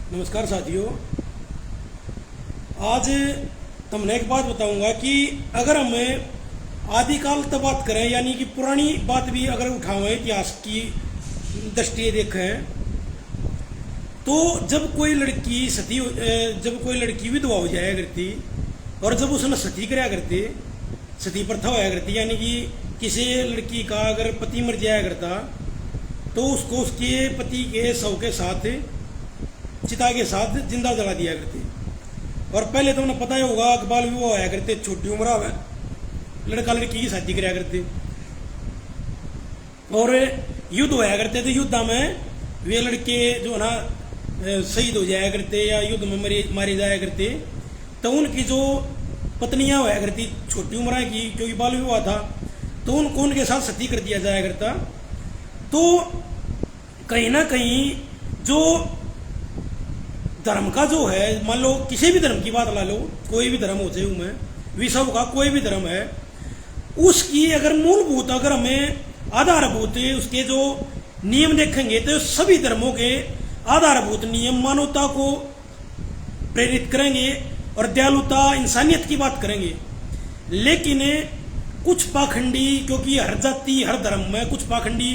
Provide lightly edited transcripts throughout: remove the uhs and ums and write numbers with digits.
नमस्कार साथियों। आज तुमने एक बात बताऊंगा कि अगर हम आदिकाल तक बात करें, यानी कि पुरानी बात भी अगर उठावें, इतिहास की दृष्टि देखें, तो जब कोई लड़की विधवा हो जाया करती और जब उसने सती कराया करते, सती प्रथा होया करती, यानी कि किसी लड़की का अगर पति मर जाया करता तो उसको उसके पति के शव के साथ, चिता के साथ जिंदा जला दिया करते। और पहले तो उन्हें पता ही होगा कि बाल विवाह होया करते, छोटी उम्र में लड़का लड़की की शादी कराया करते और युद्ध होया करते थे। युद्ध में वे लड़के जो है ना शहीद हो जाया करते या युद्ध में मारे जाया करते, तो उनकी जो पत्नियां होया करती छोटी उम्र की, क्योंकि बाल विवाह था, तो उनको उनके साथ सती कर दिया जाया करता। तो कहीं ना कहीं जो धर्म का जो है, मान लो किसी भी धर्म की बात ला लो, कोई भी धर्म हो चाहे उनमें विश्व का कोई भी धर्म है, उसकी अगर मूलभूत, अगर हमें आधारभूत उसके जो नियम देखेंगे तो सभी धर्मों के आधारभूत नियम मानवता को प्रेरित करेंगे और दयालुता, इंसानियत की बात करेंगे। लेकिन कुछ पाखंडी, क्योंकि हर जाति हर धर्म में कुछ पाखंडी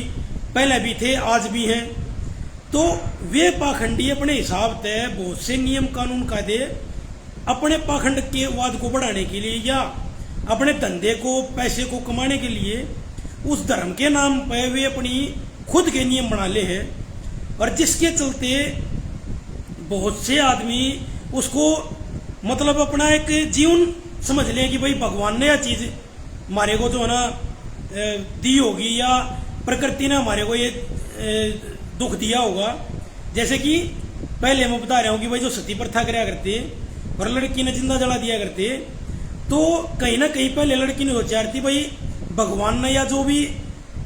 पहले भी थे, आज भी हैं, तो वे पाखंडी अपने हिसाब से बहुत से नियम कानून कायदे अपने पाखंड के वाद को बढ़ाने के लिए या अपने धंधे को, पैसे को कमाने के लिए उस धर्म के नाम पर वे अपनी खुद के नियम बना ले हैं। और जिसके चलते बहुत से आदमी उसको मतलब अपना एक जीवन समझ लें कि भाई भगवान ने यह चीज हमारे को जो है ना दी होगी या प्रकृति ने हमारे को ये दुख दिया होगा। जैसे कि पहले मैं बता रहा हूं कि भाई जो सती प्रथा कराया करते और लड़की ने जिंदा जला दिया करते, तो कहीं ना कहीं पहले लड़की ने सोचा थी भाई भगवान ने या जो भी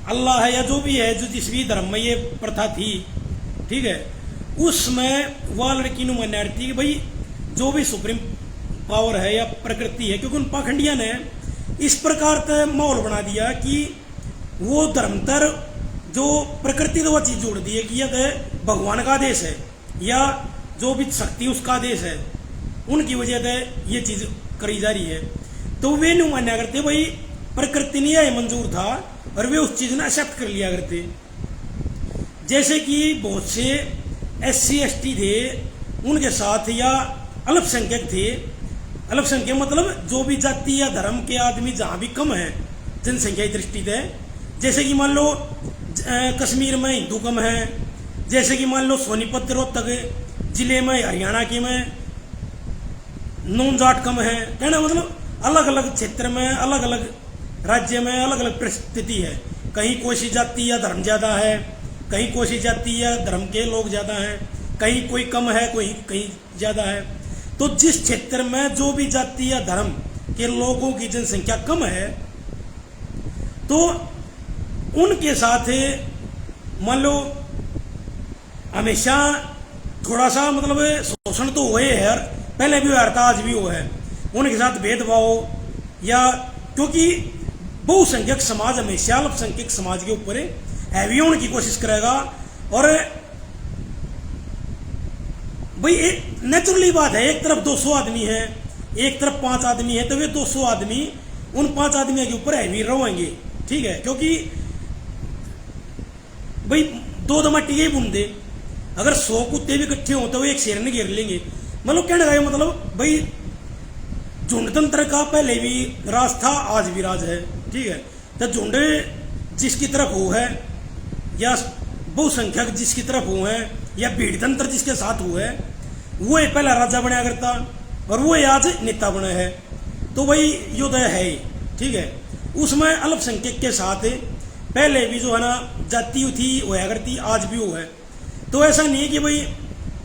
अल्लाह है या जो भी है, जो जिस भी धर्म में ये प्रथा थी, ठीक है, उसमें वह लड़की ने मान्या थी कि भाई जो भी सुप्रीम पावर है या प्रकृति है, क्योंकि उन पाखंडिया ने इस प्रकार का माहौल बना दिया कि वो धर्मतर जो प्रकृति तो वह चीज जोड़ दी है कि यह भगवान का आदेश है या जो भी शक्ति उसका आदेश है, उनकी वजह से ये चीज करी जा रही है। तो वे नहीं मान्या करते भाई प्रकृति ने यह मंजूर था और वे उस चीज ने एक्सेप्ट कर लिया करते। जैसे कि बहुत से SC ST थे, उनके साथ या अल्पसंख्यक थे, अल्पसंख्यक मतलब जो भी जाति या धर्म के आदमी जहां भी कम है जनसंख्या की दृष्टि से, जैसे कि मान लो कश्मीर में हिंदू कम है, जैसे कि मान लो सोनीपत रोहतक जिले में, हरियाणा के में नून जाट कम है, कहना मतलब अलग अलग क्षेत्र में, अलग अलग राज्य में अलग अलग परिस्थिति है। कहीं कोई सी जाति या धर्म ज्यादा है, कहीं कोई सी जाति या धर्म के लोग ज्यादा हैं, कहीं कोई कम है, कोई कहीं ज्यादा है। तो जिस क्षेत्र में जो भी जाति या धर्म के लोगों की जनसंख्या कम है, तो उनके साथ मान लो हमेशा थोड़ा सा मतलब शोषण तो हुए है, पहले भी हुआ था, आज भी हुआ है, उनके साथ भेदभाव, या क्योंकि बहुसंख्यक समाज हमेशा अल्पसंख्यक समाज के ऊपर हैवी होने की कोशिश करेगा। और भाई एक नेचुरली बात है, एक तरफ 200 आदमी है, एक तरफ 5 आदमी है, तो वे 200 आदमी उन 5 आदमियों के ऊपर हैवी रहेंगे, ठीक है, क्योंकि भाई 2 दमाटी ही बुन दे, अगर 100 कुत्ते भी इकट्ठे हो तो वो एक शेर ने घेर लेंगे। मतलब कहने का मतलब भाई झुंड तंत्र का पहले भी राज था, आज भी राज है, ठीक है। तो झुंड जिसकी तरफ हो है या बहुसंख्यक जिसकी तरफ हो है या भीड़ तंत्र जिसके साथ हुआ है, वो पहला राजा बनाया करता और वो आज नेता बना है। तो भाई युद्ध है ही, ठीक है, उसमें अल्पसंख्यक के साथ पहले भी जो है ना जाति थी होया करती, आज भी वो है। तो ऐसा नहीं है कि भाई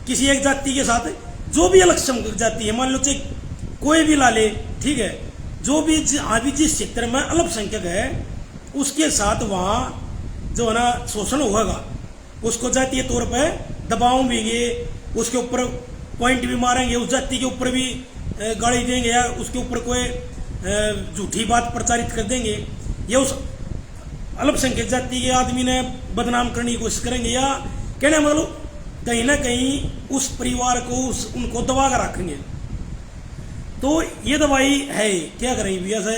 किसी एक जाति के साथ जो भी अल्पसंख्यक जाति है, मान लो चाहे कोई भी ला ले, ठीक है, जो भी अभी जिस क्षेत्र में अल्पसंख्यक है उसके साथ वहां जो है ना शोषण होगा, उसको जातीय तौर पर दबाएंगे, उसके ऊपर पॉइंट भी मारेंगे, उस जाति के ऊपर भी गाली देंगे या उसके ऊपर कोई झूठी बात प्रचारित कर देंगे, या उस अल्पसंख्यक जाति के आदमी ने बदनाम करने की कोशिश करेंगे, या कहने मतलब कहीं ना कहीं उस परिवार को उनको दबा कर रखेंगे। तो ये दवाई है क्या करेंगे भैया से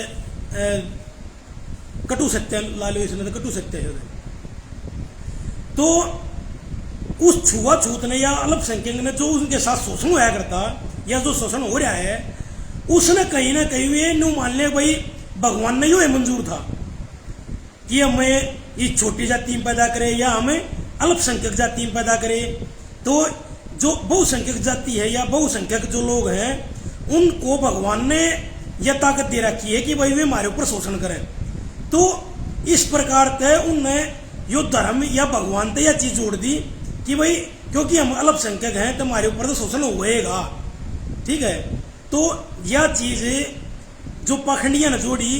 कटु सत्य ला लो, इसमें तो कटु सत्य है। तो उस छुआछूत ने या अल्पसंख्यक ने जो उनके साथ शोषण होया करता या जो शोषण हो रहा है, उसने कहीं ना कहीं ये न्यू मान ले भाई भगवान ने ये मंजूर था कि हमें इस छोटी जाति में पैदा करे या हमें अल्पसंख्यक जाति में पैदा करे। तो जो बहुसंख्यक जाति है या बहुसंख्यक जो लोग हैं उनको भगवान ने यह ताकत दे रखी है कि भाई वे हमारे ऊपर शोषण करें। तो इस प्रकार से उनने यो धर्म या भगवान ने यह चीज जोड़ दी कि भाई क्योंकि हम अल्पसंख्यक हैं तो हमारे ऊपर तो शोषण होएगा। ठीक है, तो यह चीज जो पाखंडिया ने जोड़ी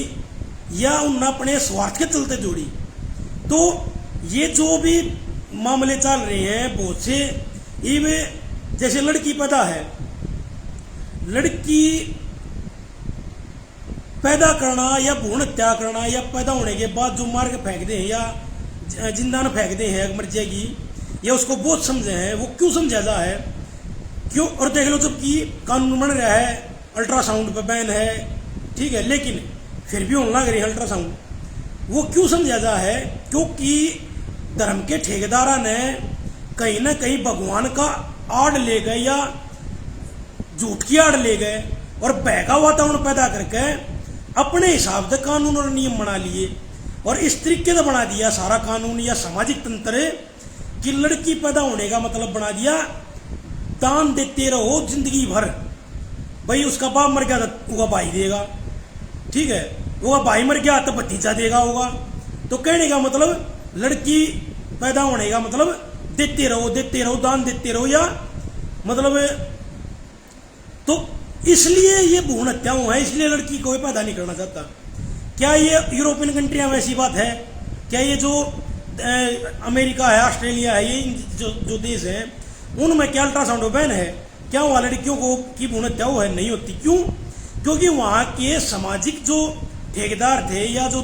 या उनने अपने स्वार्थ के चलते जोड़ी। तो ये जो भी मामले चल रहे हैं बहुत से, ये जैसे लड़की पैदा है, लड़की पैदा करना या भ्रूण हत्या करना या पैदा होने के बाद जो मार के फेंक दे या जिंदा फेंक दे है मर जाएगी, या उसको बोझ समझे हैं, वो क्यों समझा जा है, क्यों? और देख लो जबकि कानून बन रहा है, अल्ट्रासाउंड पे बैन है, ठीक है, लेकिन फिर भी होने लग रही है अल्ट्रासाउंड। वो क्यों समझा जा है? क्योंकि धर्म के ठेकेदारा ने कहीं ना कहीं भगवान का आड़ ले गए या झूठ की आड़ ले गए और बहका वातावरण पैदा करके अपने हिसाब से कानून और नियम बना लिए और इस तरीके से बना दिया सारा कानून या सामाजिक तंत्र कि लड़की पैदा होने का मतलब बना दिया दान देते रहो जिंदगी भर। भाई उसका बाप मर गया तो वो भाई देगा, ठीक है, वो भाई मर गया तो भतीजा देगा होगा। तो कहने का मतलब लड़की पैदा होने का मतलब देते रहो दान देते रहो, या मतलब तो इसलिए ये भ्रूण हत्या है, इसलिए लड़की कोई पैदा नहीं करना चाहता। क्या ये यूरोपियन कंट्रियां में ऐसी बात है? क्या ये जो अमेरिका है, ऑस्ट्रेलिया है, ये जो देश हैं उनमें क्या अल्ट्रासाउंड बैन है? क्या वहाँ लड़कियों को की भ्रूण हत्या है? नहीं होती। क्यों? क्योंकि वहाँ के सामाजिक जो ठेकेदार थे या जो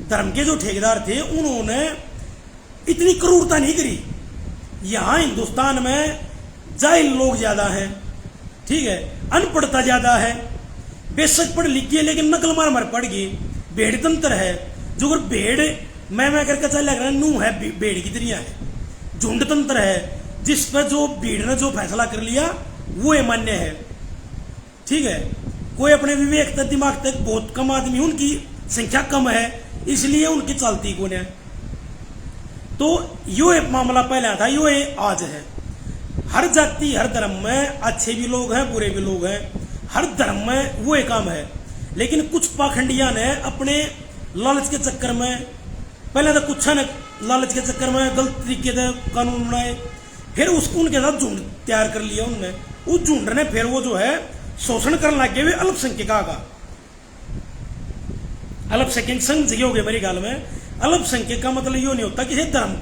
धर्म के जो ठेकेदार थे उन्होंने इतनी क्रूरता नहीं करी। यहाँ हिंदुस्तान में जाहिल लोग ज्यादा हैं, ठीक है, अनपढ़ता ज्यादा है, बेशक पढ़ लिख गए लेकिन नकल मार मार पड़ गई। भेड़ तंत्र है, जो अगर भेड़ मैं करके चल नू है, भेड़ की तरह है। झुंड तंत्र है, जिस पर जो भीड़ ने जो फैसला कर लिया वो मान्य है, ठीक है। कोई अपने विवेक तक दिमाग तक बहुत कम आदमी, उनकी संख्या कम है इसलिए उनकी चलती कौन है। तो यो एक मामला पहले था, यो आज है। हर जाति हर धर्म में अच्छे भी लोग हैं बुरे भी लोग हैं, हर धर्म में वो एक काम है। लेकिन कुछ पाखंडिया ने अपने लालच के चक्कर में, पहले तो कुछ ने लालच के चक्कर में गलत तरीके से कानून बनाए, फिर उसको उनके साथ झुंड तैयार कर लिया उनने। उस झुंड ने फिर वो जो है शोषण करने लग गए अल्पसंख्यका का। अल्पसंख्यक समझ गए मेरे ख्याल में। अल्पसंख्यक का मतलब यो नहीं होता किसी धर्म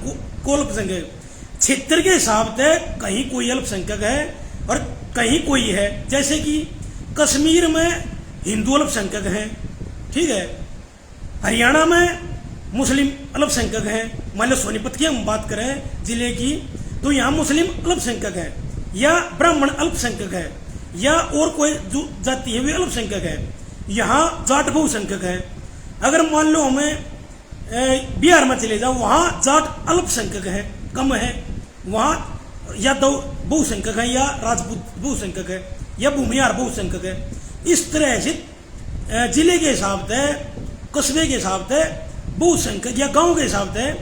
को अल्पसंख्यक, क्षेत्र के हिसाब से कहीं कोई अल्पसंख्यक है और कहीं कोई है। जैसे कि कश्मीर में हिंदू अल्पसंख्यक हैं, ठीक है, हरियाणा में मुस्लिम अल्पसंख्यक हैं। मान लो सोनीपत की हम बात करें जिले की, तो यहाँ मुस्लिम अल्पसंख्यक है या ब्राह्मण अल्पसंख्यक है या और कोई जो जाति है वे अल्पसंख्यक है। यहाँ जाट बहुसंख्यक है। अगर मान लो हमें बिहार में चले जाओ, वहाँ जाट अल्पसंख्यक है, कम है, वहाँ यादव बहुसंख्यक है या राजपूत बहुसंख्यक है या भूमिहार बहुसंख्यक है। इस तरह से जिले के हिसाब से, कस्बे के हिसाब से बहुसंख्यक या गांव के हिसाब से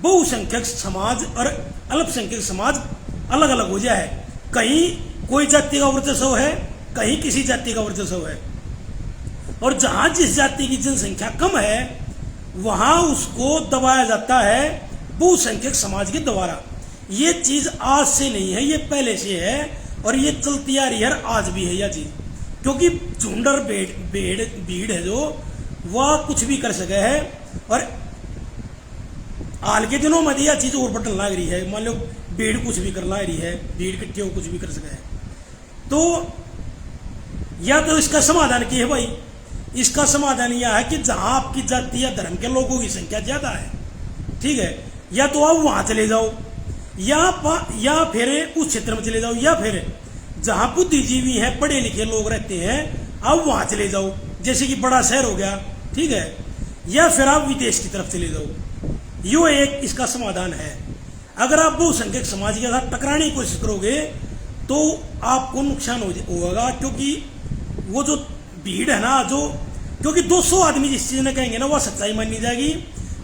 बहुसंख्यक समाज और अल्पसंख्यक समाज अलग अलग हो जाए। कहीं कोई जाति का वर्चस्व है, कहीं किसी जाति का वर्चस्व है, और जहां जिस जाति की जनसंख्या कम है वहां उसको दबाया जाता है बहुसंख्यक समाज के द्वारा। ये चीज आज से नहीं है, ये पहले से है और ये चलती आ रही है, आज भी है यह चीज। क्योंकि झुंड और भीड़ है जो वह कुछ भी कर सके है, और हाल के दिनों में यह चीज और बटन लग रही है। मान लो भीड़ कुछ भी कर ला रही है, भीड़ इकट्ठी हो कुछ भी कर सके है। तो या तो इसका समाधान क्या है भाई? इसका समाधान यह है कि जहां आपकी जाति या धर्म के लोगों की संख्या ज्यादा है, ठीक है, या तो आप वहां चले जाओ, या फिर उस क्षेत्र में चले जाओ, या फिर जहां बुद्धिजीवी हैं, पढ़े लिखे लोग रहते हैं, अब वहां चले जाओ, जैसे कि बड़ा शहर हो गया, ठीक है, या फिर आप विदेश की तरफ चले जाओ। यो एक इसका समाधान है। अगर आप बहुसंख्यक समाज के साथ टकराने की कोशिश करोगे तो आपको नुकसान होगा, क्योंकि वो जो भीड़ है ना, जो क्योंकि 200 आदमी जिस चीज ने कहेंगे ना वह सच्चाई मानी जाएगी,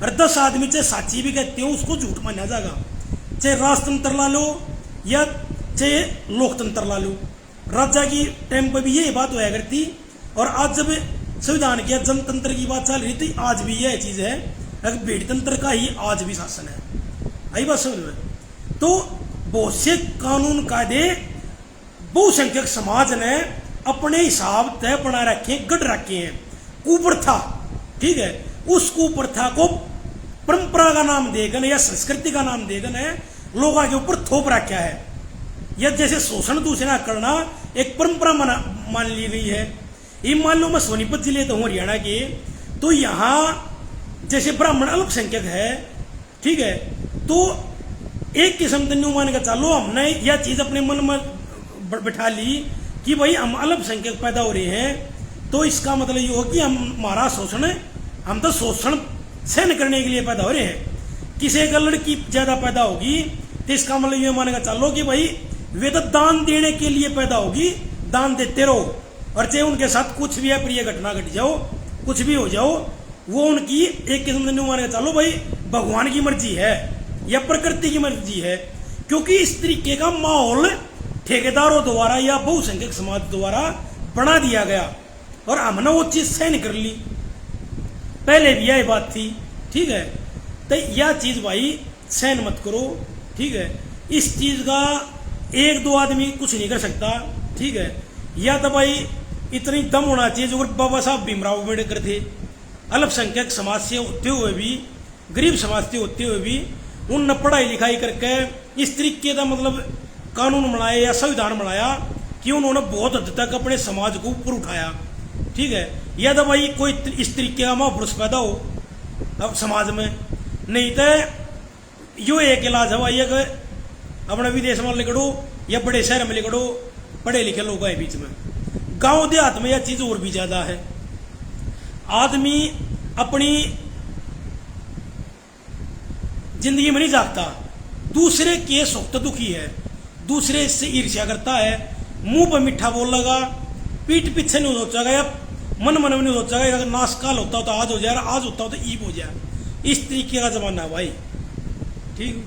और 10 आदमी चाहे साची भी कहते हो उसको झूठ माना जाएगा। चाहे राजतंत्र ला लो या चाहे लोकतंत्र ला लो, राजा की टाइम पर भी यही बात होया करती, और आज जब संविधान की जनतंत्र की बात चल रही थी, आज भी यह चीज है, अगर भीड़ तंत्र का ही आज भी शासन है। आई बात समझ में? तो बहुत से कानून कायदे बहुसंख्यक समाज ने अपने हिसाब तय बना रखे, गढ़ रखे हैं। कुप्रथा, ठीक है, उस कुप्रथा को परंपरा का नाम देकर या संस्कृति का नाम देकर लोगों के ऊपर थोप रखा है। या जैसे शोषण दूसरा करना एक परंपरा मान ली गई है। ये मान लो मैं सोनीपत जिले तो हूँ हरियाणा के, तो यहाँ जैसे ब्राह्मण अल्पसंख्यक है, ठीक है, तो एक किस्म से न्यू मान के चलो हमने यह चीज अपने मन में बैठा ली कि भाई हम अल्पसंख्यक पैदा हो रहे हैं, तो इसका मतलब ये हो कि हमारा शोषण, हम तो शोषण सहन करने के लिए पैदा हो रहे हैं। किसी एक लड़की ज्यादा पैदा होगी तो इसका मतलब ये मान के चलो कि भाई वे तो दान देने के लिए पैदा होगी, दान देते रहो, और चाहे उनके साथ कुछ भी अप्रिय घटना घट जाओ, कुछ भी हो जाओ, वो उनकी एक किस्म से न्यू मान के चलो भाई भगवान की मर्जी है या प्रकृति की मर्जी है। क्योंकि इस तरीके का माहौल ठेकेदारों द्वारा या बहुसंख्यक समाज द्वारा बना दिया गया, और हमने वो चीज सहन कर ली। पहले भी यह बात थी, ठीक है, तो यह चीज भाई सहन मत करो, ठीक है। इस चीज का एक दो आदमी कुछ नहीं कर सकता, ठीक है। या तो भाई इतनी दम होना चाहिए जो बाबा साहब भीमराव अम्बेडकर थे, अल्पसंख्यक समाज से होते हुए भी, गरीब समाज से होते हुए भी उनने पढ़ाई लिखाई करके इस तरीके का मतलब कानून बनाया या संविधान बनाया कि उन्होंने बहुत हद तक अपने समाज को ऊपर उठाया, ठीक है। या तो भाई कोई इस तरीके का महापुरुष पैदा हो अब समाज में, नहीं तो यो एक इलाज है भाई, अगर अपने विदेश में लिखड़ो या बड़े शहर में लिखड़ो, पढ़े लिखे लोग हैं बीच में। गांव देहात में यह चीज और भी ज्यादा है। आदमी अपनी जिंदगी में नहीं जागता, दूसरे के सुख तो दुखी है, दूसरे से ईर्ष्या करता है, मुंह पर मीठा बोल लगा, पीठ पीछे नहीं सोचेगा या मन मन में नहीं सोचेगा अगर नाशकाल होता हो तो आज हो जाए, आज होता हो तो ईब हो जाए। इस तरीके का जमाना है भाई, ठीक।